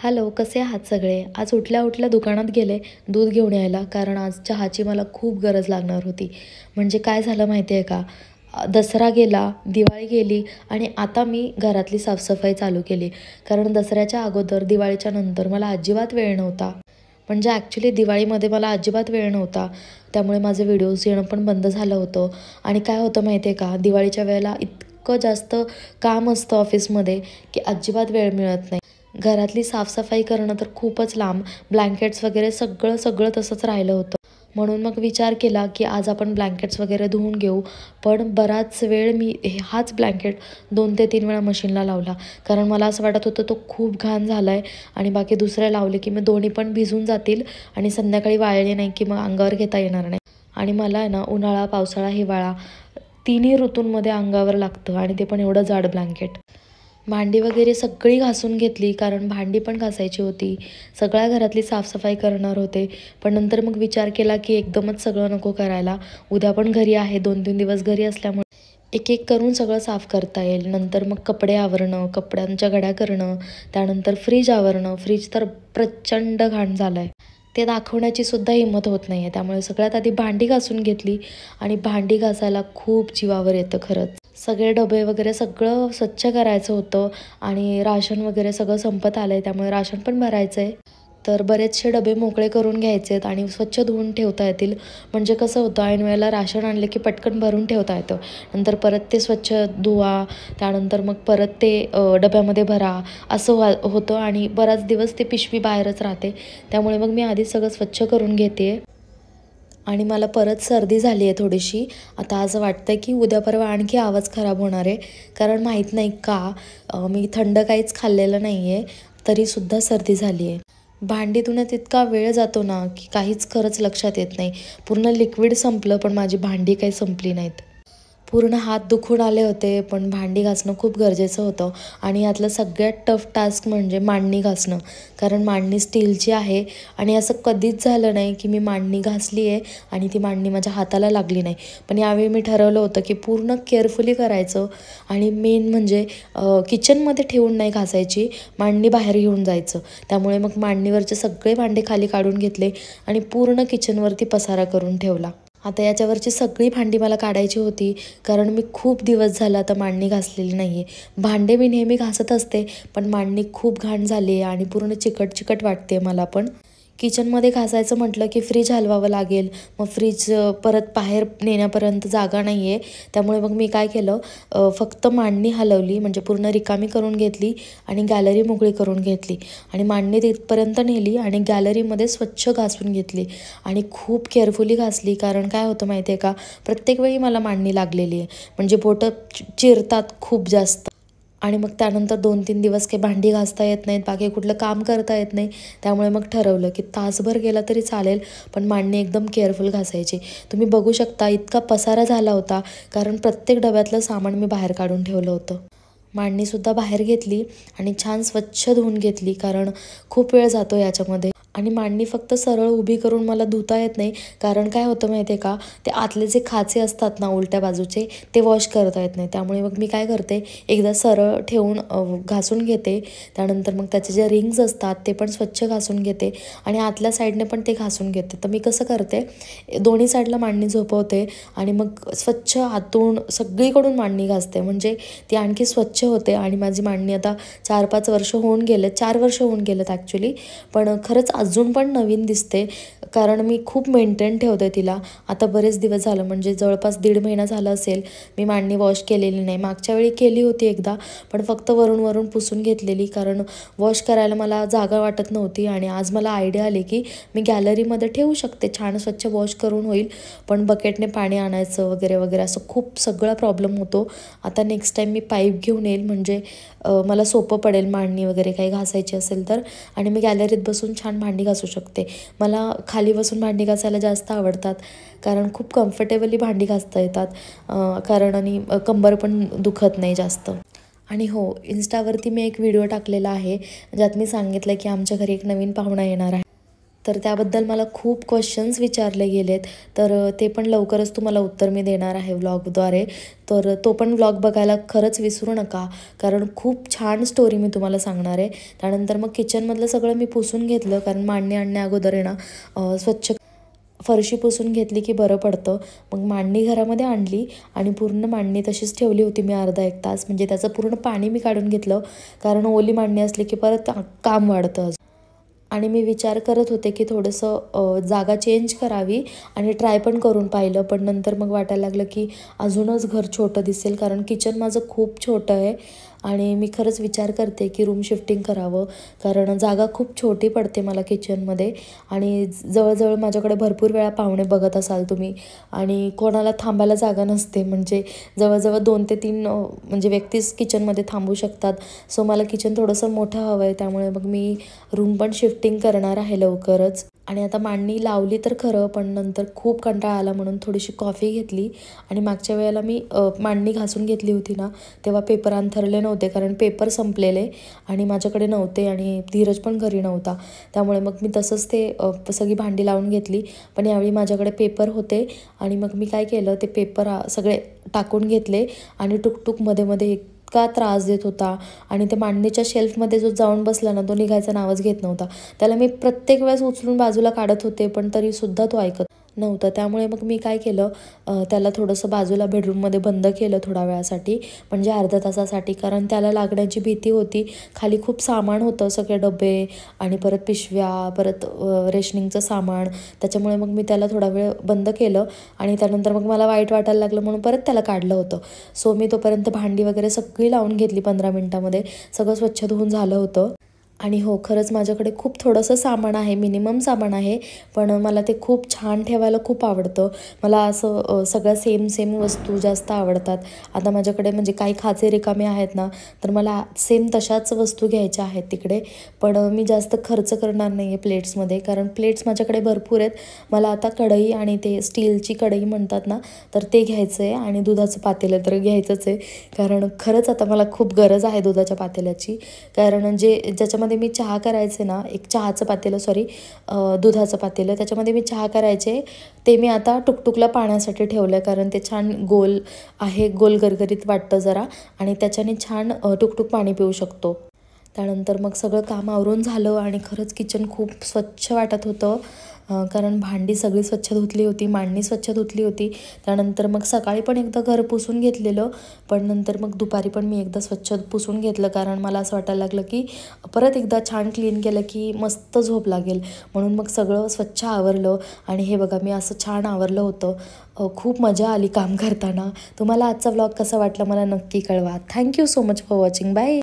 Hello, कसे आहात सगळे? आज उठल्या उठल्या दुकानात गेले दूध घेऊन यायला, कारण आज चहाची मला खूप गरज लागणार होती. म्हणजे काय झालं माहिती आहे का? दसरा गेला, दिवाळी गेली आणि आता मी घरातली साफसफाई चालू केली. कारण दसऱ्याच्या अगोदर, दिवाळीच्या नंतर मला अजिबात वेळ नव्हता. म्हणजे ॲक्च्युली दिवाळीमध्ये मला अजिबात वेळ नव्हता. त्यामुळे माझे व्हिडिओज येणं पण बंद झालं होतं. आणि काय होतं माहिती आहे का? दिवाळीच्या वेळेला इतकं जास्त काम असतं ऑफिसमध्ये की अजिबात वेळ मिळत नाही. घरातली साफसफाई करणं तर खूपच लांब, ब्लँकेट्स वगैरे सगळं सगळं तसंच राहिलं होतं. म्हणून मग विचार केला की आज आपण ब्लँकेट्स वगैरे धुवून घेऊ. पण बराच वेळ मी हाच ब्लँकेट 2 ते 3 वेळा मशीनला लावला. कारण मला असं वाटत होतं तो खूप घाण झाला आहे आणि बाकी दुसरे लावले की मग दोन्ही पण भिजून जातील आणि संध्याकाळी वाळले नाही की मग अंगावर घेता येणार नाही. आणि मला आहे ना उन्हाळा, पावसाळा, हिवाळा तिन्ही ऋतूंमध्ये अंगावर लागतं आणि ते पण एवढं जाड ब्लँकेट. भांडी वगैरे सगळी घासून घेतली, कारण भांडी पण घासायची होती. सगळ्या घरातली साफसफाई करणार होते. पण नंतर मग विचार केला की एकदमच सगळं नको करायला. उद्या पण घरी आहे, 2-3 दिवस घरी असल्यामुळे एक एक करून सगळं साफ करता येईल. नंतर मग कपडे आवरणं, कपड्यांच्या घड्या करणं, त्यानंतर फ्रीज आवरणं. फ्रीज तर प्रचंड घाण झालं आहे. ते दाखवण्याची सुद्धा हिंमत होत नाही आहे. त्यामुळे सगळ्यात आधी भांडी घासून घेतली आणि भांडी घासायला खूप जीवावर येतं खरंच. सगळे डबे वगैरे सगळं स्वच्छ करायचं होतं आणि राशन वगैरे सगळं संपत आलं आहे, त्यामुळे राशन पण भरायचं आहे. तर बरेचसे डबे मोकळे करून घ्यायचे आहेत आणि स्वच्छ धुवून ठेवता येतील. म्हणजे कसं होतं, ऐन वेळेला राशन आणले की पटकन भरून ठेवता येतं. नंतर परत ते स्वच्छ धुवा, त्यानंतर मग परत ते डब्यामध्ये भरा, असं होतं आणि बराच दिवस ते पिशवी बाहेरच राहते. त्यामुळे मग मी आधीच सगळं स्वच्छ करून घेते. आणि मला परत सर्दी झाली आहे थोडीशी. आता असं वाटतं की उद्या परवा आणखी आवाज खराब होणार आहे. कारण माहीत नाही का, मी थंड काहीच खाल्लेलं नाही आहे, तरीसुद्धा सर्दी झाली आहे. भांडी धुण्यात इतका वेळ जातो ना की काहीच खरंच लक्षात येत नाही. पूर्ण लिक्विड संपलं पण माझी भांडी काही संपली नाहीत. पूर्ण हात दुखून आले होते, पण भांडी घासणं खूप गरजेचं होतं. आणि यातलं सगळ्यात टफ टास्क म्हणजे मांडणी घासणं. कारण मांडणी स्टीलची आहे आणि असं कधीच झालं नाही की मी मांडणी घासली आहे आणि ती मांडणी माझ्या हाताला लागली नाही. पण यावेळी मी ठरवलं होतं की पूर्ण केअरफुली करायचं आणि मेन म्हणजे किचनमध्ये ठेवून नाही घासायची, मांडणी बाहेर घेऊन जायचं. त्यामुळे मग मांडणीवरचे सगळे भांडे खाली काढून घेतले आणि पूर्ण किचनवरती पसारा करून ठेवला. आता याच्यावरची सगळी भांडी मला काढायची होती, कारण मी खूप दिवस झाला आता मांडणी घासलेली नाही आहे. भांडे मी नेहमी घासत असते, पण मांडणी खूप घाण झाली आहे आणि पूर्ण चिकट चिकट वाटते मला पण. किचनमध्ये घासायचं म्हटलं की फ्रीज हलवावं लागेल. मग फ्रीज परत बाहेर नेण्यापर्यंत जागा नाही आहे. त्यामुळे मग मी काय केलं, फक्त मांडणी हलवली, म्हणजे पूर्ण रिकामी करून घेतली आणि गॅलरी मोकळी करून घेतली आणि मांडणी तिथपर्यंत नेली आणि गॅलरीमध्ये स्वच्छ घासून घेतली आणि खूप केअरफुली घासली. कारण काय होतं माहिती आहे का, प्रत्येक वेळी मला मांडणी लागलेली आहे, म्हणजे बोटं चिरतात खूप जास्त. आणि मग त्यानंतर 2-3 दिवस काही भांडी घासता येत नाहीत, बाकी कुठलं काम करता येत नाही. त्यामुळे मग ठरवलं की तासभर गेला तरी चालेल, पण मांडणी एकदम केअरफुल घासायची. तुम्ही बघू शकता इतका पसारा झाला होता, कारण प्रत्येक डब्यातलं सामान मी बाहेर काढून ठेवलं होतं. मांडणीसुद्धा बाहेर घेतली आणि छान स्वच्छ धुवून घेतली, कारण खूप वेळ जातो याच्यामध्ये. आणि मांडणी फक्त सरळ उभी करून मला धुता येत नाही, कारण काय होतं माहिती आहे का, ते आतले जे खाचे असतात ना उलट्या बाजूचे, ते वॉश करता येत नाही. त्यामुळे मग मी काय करते, एकदा सरळ ठेवून घासून घेते. त्यानंतर मग त्याचे जे रिंग्स असतात ते पण स्वच्छ घासून घेते आणि आतल्या साईडने पण ते घासून घेते. तर मी कसं करते, दोन्ही साईडला मांडणी झोपवते आणि मग स्वच्छ आतून सगळीकडून मांडणी घासते, म्हणजे ती आणखी स्वच्छ होते. आणि माझी मांडणी आता 4-5 वर्ष होऊन गेले, 4 वर्ष होऊन गेलेत ॲक्च्युली. पण खरंच अजून पण नवीन दिसते, कारण मी खूप मेंटेन ठेवते तिला. आता बरेच दिवस झालं, म्हणजे जवळपास 1.5 महिना झाला असेल मी मांडणी वॉश केलेली नाही. मागच्या वेळी केली होती एकदा, पण फक्त वरून वरून पुसून घेतलेली, कारण वॉश करायला मला जागा वाटत नव्हती. आणि आज मला आयडिया आली की मी गॅलरीमध्ये ठेवू शकते, छान स्वच्छ वॉश करून होईल. पण बकेटने पाणी आणायचं वगैरे वगैरे असं खूप सगळा प्रॉब्लेम होतो. आता नेक्स्ट टाईम मी पाईप घेऊन येईल, म्हणजे मला सोपं पडेल मांडणी वगैरे काही घासायची असेल तर. आणि मी गॅलरीत बसून छान भांडी घासू शकते. मला खाली बसून भांडी घासायला जास्त आवडतात, कारण खूप कम्फर्टेबली भांडी घासता येतात, कारण आणि कंबर पण दुखत नाही जास्त. आणि हो, इन्स्टावरती मी एक व्हिडिओ टाकलेला आहे, ज्यात मी सांगितलं की आमच्या घरी एक नवीन पाहुणा येणार आहे. तर त्याबद्दल मला खूप क्वेश्चन्स विचारले गेलेत. तर ते पण लवकरच तुम्हाला उत्तर मी देणार आहे व्लॉगद्वारे. तर तो पण व्लॉग बघायला खरंच विसरू नका, कारण खूप छान स्टोरी मी तुम्हाला सांगणार आहे. त्यानंतर मग किचनमधलं सगळं मी पुसून घेतलं, कारण मांडणी आणण्या अगोदर आहे ना स्वच्छ फरशी पुसून घेतली की बरं पडतं. मग मांडणी घरामध्ये आणली आणि पूर्ण मांडणी तशीच ठेवली होती मी अर्धा एक तास. म्हणजे त्याचं पूर्ण पाणी मी काढून घेतलं, कारण ओली मांडणी असली की परत काम वाढतं. आणि मी विचार करत होते की थोडंसं जागा चेंज करावी आणि ट्राय पण करून पाहिलं. पण नंतर मग वाटायला लागलं की अजूनच घर छोटं दिसेल, कारण किचन माझं खूप छोटं आहे आणि मी खरंच विचार करते की रूम शिफ्टिंग करावं, कारण जागा खूप छोटी पडते मला किचनमध्ये. आणि जवळजवळ माझ्याकडे भरपूर वेळा पाहुणे बघत असाल तुम्ही, आणि कोणाला थांबायला जागा नसते. म्हणजे जवळजवळ 2 ते 3 म्हणजे व्यक्तीच किचनमध्ये थांबू शकतात. सो मला किचन थोडंसं मोठं हवं आहे, त्यामुळे मग मी रूम पण शिफ्टिंग करणार आहे लवकरच. आणि आता मांडणी लावली तर खरं, पण नंतर खूप कंटाळा आला म्हणून थोडीशी कॉफी घेतली. आणि मागच्या वेळेला मी मांडणी घासून घेतली होती ना, तेव्हा पेपर अंथरले नव्हते, कारण पेपर संपलेले आणि माझ्याकडे नव्हते आणि धीरज पण घरी नव्हता. त्यामुळे मग मी तसंच ते सगळी भांडी लावून घेतली. पण यावेळी माझ्याकडे पेपर होते आणि मग मी काय केलं, ते पेपर सगळे टाकून घेतले. आणि टुकटुक मध्ये मध्ये इतका त्रास देत होता, आणि ते मांडणीच्या शेल्फमध्ये जो जाऊन बसला ना, तो निघायचं नावच घेत नव्हता. त्याला मी प्रत्येक वेळेस उचलून बाजूला काढत होते, पण तरीसुद्धा तो ऐकत नव्हतं. त्यामुळे मग मी काय केलं, त्याला थोडंसं बाजूला बेडरूममध्ये बंद केलं थोड्या वेळासाठी, म्हणजे अर्ध्या तासासाठी, कारण त्याला लागण्याची भीती होती. खाली खूप सामान होतं, सगळे डबे आणि परत पिशव्या, परत रेशनिंगचं सामान. त्याच्यामुळे मग मी त्याला थोडा वेळ बंद केलं आणि त्यानंतर मग मला वाईट वाटायला लागलं म्हणून परत त्याला काढलं होतं. सो मी तोपर्यंत भांडी वगैरे सगळी लावून घेतली 15 मिनिटामध्ये. सगळं स्वच्छ धुवून झालं होतं. आणि हो, खरंच माझ्याकडे खूप थोडंसं सामान आहे, मिनिमम सामान आहे, पण मला ते खूप छान ठेवायला खूप आवडतं. मला असं सगळ्या सेम सेम वस्तू जास्त आवडतात. आता माझ्याकडे म्हणजे काही खाचे रिकामे आहेत ना, तर मला सेम तशाच वस्तू घ्यायच्या आहेत तिकडे. पण मी जास्त खर्च करणार नाही आहे प्लेट्समध्ये, कारण प्लेट्स माझ्याकडे भरपूर आहेत. मला आता कढई आणि ते स्टीलची कढई म्हणतात ना, तर ते घ्यायचं आहे. आणि दुधाचं पातेलं तर घ्यायचंच आहे, कारण खरंच आता मला खूप गरज आहे दुधाच्या पातेल्याची. कारण ज्याच्यामध्ये मी चहा करायचे ना, एक चहाचं पातेलं, सॉरी दुधाचं पातेलं, त्याच्यामध्ये मी चहा करायचे, ते मी आता टुकटुकला पाण्यासाठी ठेवलं आहे, कारण ते छान गोल आहे, गोल गरगरीत वाटतं जरा, आणि त्याच्याने छान टुकटुक पाणी पिऊ शकतो. त्यानंतर मग सगळं काम आवरून झालं आणि खरंच किचन खूप स्वच्छ वाटत होतं, कारण भांडी सगळी स्वच्छ धुतली होती, मांडणी स्वच्छ धुतली होती. त्यानंतर मग सकाळी पण एकदा घर पुसून घेतलेलं, पण नंतर मग दुपारी पण मी एकदा स्वच्छ पुसून घेतलं, कारण मला असं वाटायला लागलं की परत एकदा छान क्लीन केलं की मस्त झोप लागेल. म्हणून मग सगळं स्वच्छ आवरलं. आणि हे बघा, मी असं छान आवरलं होतं. खूप मजा आली काम करताना. तुम्हाला आजचा व्लॉग कसा वाटला मला नक्की कळवा. Thank you so much for watching. Bye.